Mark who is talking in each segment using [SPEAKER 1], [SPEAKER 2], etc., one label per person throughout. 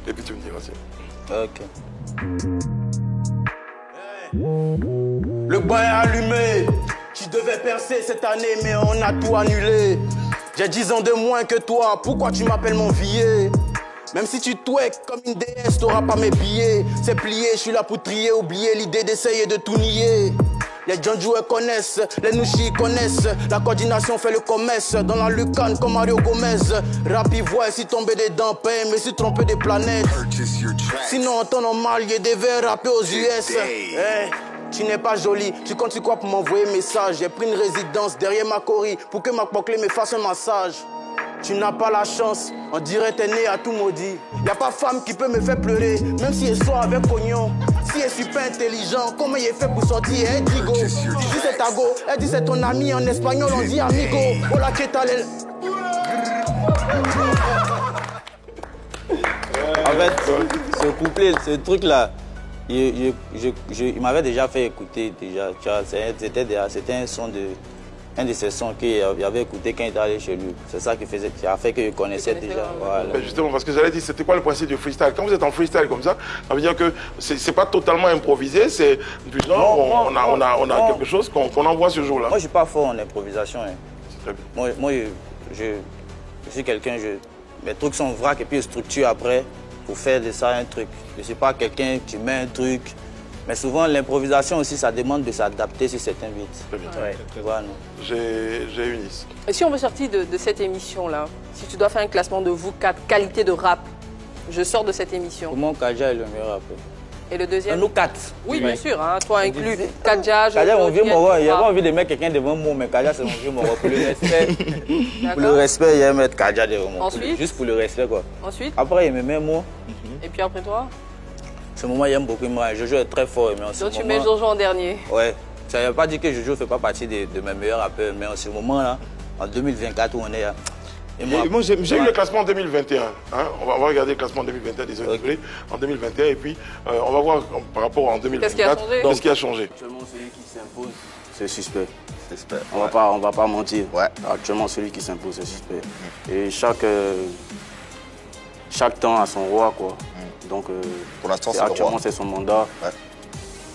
[SPEAKER 1] Et puis tu me diras aussi.
[SPEAKER 2] Ok.
[SPEAKER 3] Le bain est allumé. Tu devais percer cette année, mais on a tout annulé. J'ai 10 ans de moins que toi, pourquoi tu m'appelles mon vieil? Même si tu twerk comme une déesse, t'auras pas mes billets. C'est plié, je suis là pour trier, oublier l'idée d'essayer de tout nier. Les Djanjoués connaissent, les Nushi connaissent. La coordination fait le commerce. Dans la Lucan comme Mario Gomez. Rap voix et si tomber dedans, paye, mais si tromper des planètes. Sinon en temps normal, y'a des verres rappés aux US. Hey, tu n'es pas jolie, tu comptes sur quoi pour m'envoyer message? J'ai pris une résidence derrière ma Corée pour que ma Poclé me fasse un massage. Tu n'as pas la chance, on dirait t'es né à tout maudit. Y'a pas femme qui peut me faire pleurer, même si elle sort avec cognon. Si elle est super intelligent, comment il est fait pour sortir? Elle dit go, tu dis c'est ta go, elle dit c'est ton ami, en espagnol on dit amigo. Hola, ¿qué tal?
[SPEAKER 2] En fait, ce couplet, ce truc-là, il m'avait déjà fait écouter déjà. C'était un son de... Un de ces sons qu'il avait écouté quand il était allé chez lui. C'est ça qui a fait que je connaissais déjà. Voilà.
[SPEAKER 1] Ben justement, parce que j'allais dire, c'était quoi le principe du freestyle? Quand vous êtes en freestyle comme ça veut dire que c'est pas totalement improvisé, c'est du genre, on a quelque chose qu'on envoie ce jour-là.
[SPEAKER 2] Moi, je suis pas fort en improvisation. Hein.
[SPEAKER 1] C'est très bien.
[SPEAKER 2] Moi je suis quelqu'un, mes trucs sont vrac et puis je structure après pour faire de ça un truc. Je suis pas quelqu'un qui met un truc. Mais souvent, l'improvisation aussi, ça demande de s'adapter si c'est un beat.
[SPEAKER 1] Très bien.
[SPEAKER 2] Ouais, tu vois, non.
[SPEAKER 1] J'ai Eunice.
[SPEAKER 4] Et si on veut sortir de cette émission-là, si tu dois faire un classement de vous quatre, qualité de rap, je sors de cette émission.
[SPEAKER 2] Pour moi, Kadja est le meilleur rappeur.
[SPEAKER 4] Et le deuxième?
[SPEAKER 2] Nous quatre.
[SPEAKER 4] Oui, bien sûr, hein, toi inclus. Kadja,
[SPEAKER 2] Kadja, mon vieux moro, il n'y a pas envie de mettre quelqu'un devant moi, mais Kadja, c'est mon vieux moro. Pour le respect, il y a mettre Kadja devant moi.
[SPEAKER 4] Ensuite?
[SPEAKER 2] Juste pour le respect, quoi.
[SPEAKER 4] Ensuite?
[SPEAKER 2] Après, il me met moi.
[SPEAKER 4] Et puis après toi?
[SPEAKER 2] Ce moment, il aime beaucoup moi. Jojo est très fort. Mais en ce
[SPEAKER 4] donc tu
[SPEAKER 2] moment,
[SPEAKER 4] mets Jojo en dernier?
[SPEAKER 2] Ouais. Ça ne veut pas dire que Jojo ne fait pas partie de mes meilleurs rappeurs, mais en ce moment-là, en 2024 où on est là.
[SPEAKER 1] Moi, j'ai eu le classement en 2021. Hein? On va regarder le classement en 2021, désolé, en 2021, et puis on va voir par rapport en 2024 qu'est-ce qui a changé.
[SPEAKER 5] Actuellement, celui qui s'impose, c'est suspect. On va pas mentir. Ouais. Actuellement, celui qui s'impose, c'est suspect. Et chaque temps a son roi, quoi. Donc,
[SPEAKER 6] pour l'instant,
[SPEAKER 5] actuellement, c'est son mandat. Ouais.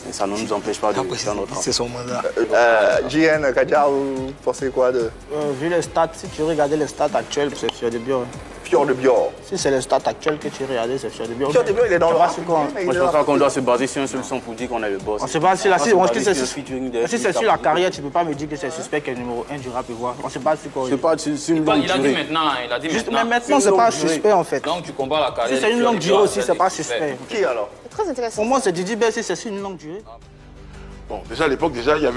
[SPEAKER 5] Et ça ne nous empêche pas de faire notre travail.
[SPEAKER 7] C'est son mandat.
[SPEAKER 6] JN, Kadja, vous pensez quoi de...
[SPEAKER 7] Vu les stats, si tu regardais les stats actuels, c'est Fior de Bior.
[SPEAKER 6] Fior de Bior.
[SPEAKER 7] Si c'est les stats actuels que tu regardais, c'est Fior de Bior.
[SPEAKER 6] Fior de Bior, il est dans le rap.
[SPEAKER 5] Moi, je pense qu'on doit se baser sur un seul son pour dire qu'on est le boss.
[SPEAKER 7] On se base sur la... Si c'est sur la carrière, tu ne peux pas me dire que c'est suspect qui est numéro 1 du rap et voir. On se base sur quoi?
[SPEAKER 5] C'est pas sur une longue durée.
[SPEAKER 8] Il a dit maintenant, il a dit maintenant.
[SPEAKER 7] Mais maintenant, c'est pas suspect en fait.
[SPEAKER 8] Donc tu combats la carrière.
[SPEAKER 7] Si c'est une longue durée aussi, c'est pas suspect.
[SPEAKER 6] Qui alors?
[SPEAKER 9] C'est très intéressant.
[SPEAKER 7] Pour moi, c'est Didi B, si c'est sur une longue durée.
[SPEAKER 1] Bon, déjà à l'époque, il y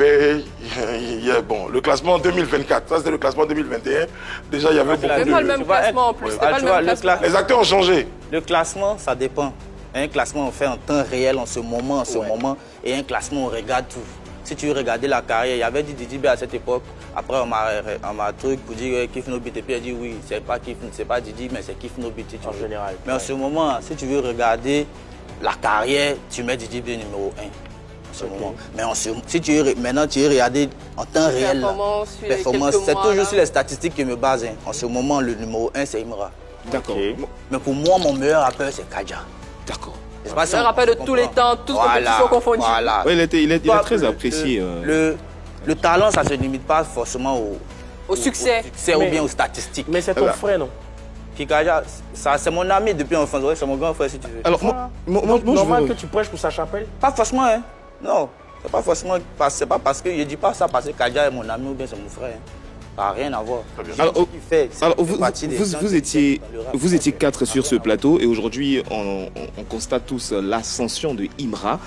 [SPEAKER 1] avait bon, le classement 2024. Ça, c'était le classement 2021. Déjà, il y avait beaucoup de...
[SPEAKER 4] C'est pas le même classement en plus.
[SPEAKER 1] Les acteurs ont changé.
[SPEAKER 2] Le classement, ça dépend. Un classement, on fait en temps réel, en ce moment, et un classement, on regarde tout. Si tu regardais la carrière, il y avait dit Didi B à cette époque. Après, on m'a truc pour dire Kiff No Beat. Et puis, elle dit oui, c'est pas Didi, mais c'est Kiff No Beat. En général. Mais en ce moment, si tu veux regarder la carrière, tu mets Didi B numéro 1. Ce moment. Mais maintenant, tu es regardé en temps réel. Performance, c'est toujours sur les statistiques qui me basent. Hein. En ce moment, le numéro 1, c'est Imra.
[SPEAKER 7] D'accord. Okay.
[SPEAKER 2] Mais pour moi, mon meilleur rappeur, c'est Kadja.
[SPEAKER 7] D'accord.
[SPEAKER 4] Le meilleur rappeur de tous les temps, toutes les compétitions confondues.
[SPEAKER 2] Voilà.
[SPEAKER 10] Ouais, il est très apprécié.
[SPEAKER 2] Le talent, ça ne se limite pas forcément
[SPEAKER 4] au succès.
[SPEAKER 2] Ou bien aux statistiques.
[SPEAKER 7] Mais c'est ton frère, non?
[SPEAKER 2] Kadja, c'est mon ami depuis l'enfance. C'est mon grand frère, si tu veux.
[SPEAKER 7] Alors, moi normal que tu prêches pour sa chapelle?
[SPEAKER 2] Pas forcément, hein. Non, c'est pas forcément, c'est pas parce que je dis pas ça parce que Kadja est mon ami ou bien c'est mon frère. Ça n'a rien à voir.
[SPEAKER 10] Alors, vous étiez 4 sur ce plateau et aujourd'hui on constate tous l'ascension de Imra.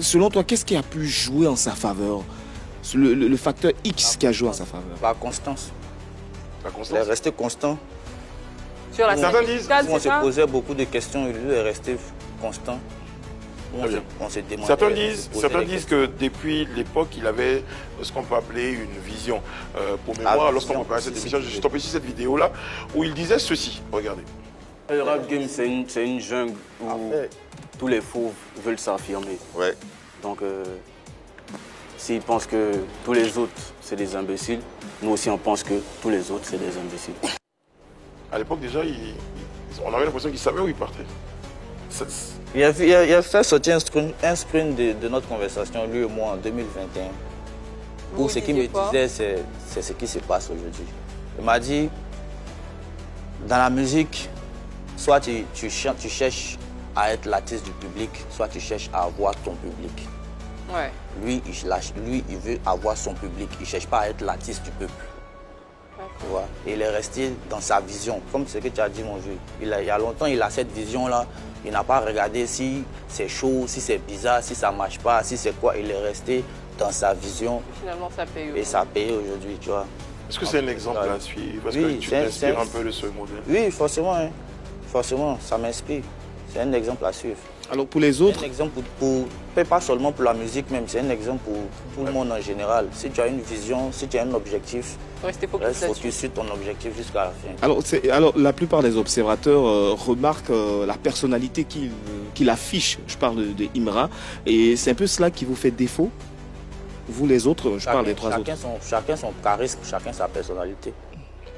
[SPEAKER 10] Selon toi, qu'est-ce qui a pu jouer en sa faveur? Le facteur X qui a joué en sa faveur?
[SPEAKER 2] La constance.
[SPEAKER 1] La constance.
[SPEAKER 2] Il est resté constant.
[SPEAKER 4] Sur la
[SPEAKER 1] certains disent.
[SPEAKER 2] On se posait beaucoup de questions et lui est resté constant.
[SPEAKER 1] Certains disent que depuis l'époque, il avait ce qu'on peut appeler une vision. Pour mémoire, lorsqu'on préparait cette émission, je stoppé ici cette vidéo-là, où il disait ceci. Regardez.
[SPEAKER 5] Le rap game, c'est une jungle où tous les faux veulent s'affirmer.
[SPEAKER 6] Ouais.
[SPEAKER 5] Donc, s'ils pensent que tous les autres, c'est des imbéciles, nous aussi, on pense que tous les autres, c'est des imbéciles.
[SPEAKER 1] À l'époque, déjà, On avait l'impression qu'il savait où il partait.
[SPEAKER 2] Il a fait sortir un screen de notre conversation, lui et moi, en 2021. Pour ce qu'il me disait, c'est ce qui se passe aujourd'hui. Il m'a dit, dans la musique, soit tu cherches à être l'artiste du public, soit tu cherches à avoir ton public.
[SPEAKER 4] Ouais.
[SPEAKER 2] Lui, il veut avoir son public. Il ne cherche pas à être l'artiste du peuple. Tu vois? Et il est resté dans sa vision, comme ce que tu as dit, mon vieux. Il y a longtemps, il a cette vision-là. Il n'a pas regardé si c'est chaud, si c'est bizarre, si ça ne marche pas, si c'est quoi. Il est resté dans sa vision.
[SPEAKER 4] Et finalement, ça paye.
[SPEAKER 2] Et ça paye aujourd'hui, tu vois.
[SPEAKER 1] Est-ce que c'est un exemple à suivre? Parce que tu t'inspires un peu de ce modèle.
[SPEAKER 2] Oui, forcément. Hein. Forcément, ça m'inspire. C'est un exemple à suivre.
[SPEAKER 10] Alors pour les autres...
[SPEAKER 2] C'est un exemple pas seulement pour la musique même, c'est un exemple pour tout le monde en général. Si tu as une vision, si tu as un objectif, reste focus sur ton objectif jusqu'à la fin.
[SPEAKER 10] Alors la plupart des observateurs remarquent la personnalité qu'il affiche. Je parle de Imra. Et c'est un peu cela qui vous fait défaut? Vous les autres, je parle des trois autres.
[SPEAKER 2] Chacun son charisme, chacun sa personnalité.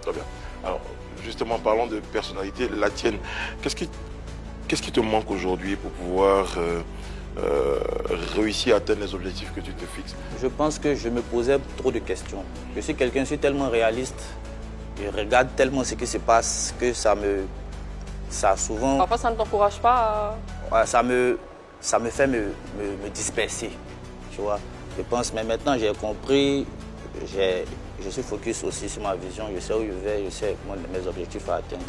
[SPEAKER 1] Très bien. Alors justement, parlons de personnalité, la tienne. Qu'est-ce qui te manque aujourd'hui pour pouvoir réussir à atteindre les objectifs que tu te fixes?
[SPEAKER 2] Je pense que je me posais trop de questions. Je suis quelqu'un, je suis tellement réaliste, je regarde tellement ce qui se passe que ça souvent...
[SPEAKER 4] Parfois, ça ne t'encourage pas à...
[SPEAKER 2] Ouais, ça me fait me disperser, tu vois. Je pense, mais maintenant j'ai compris, je suis focus aussi sur ma vision, je sais où je vais, je sais mes objectifs à atteindre.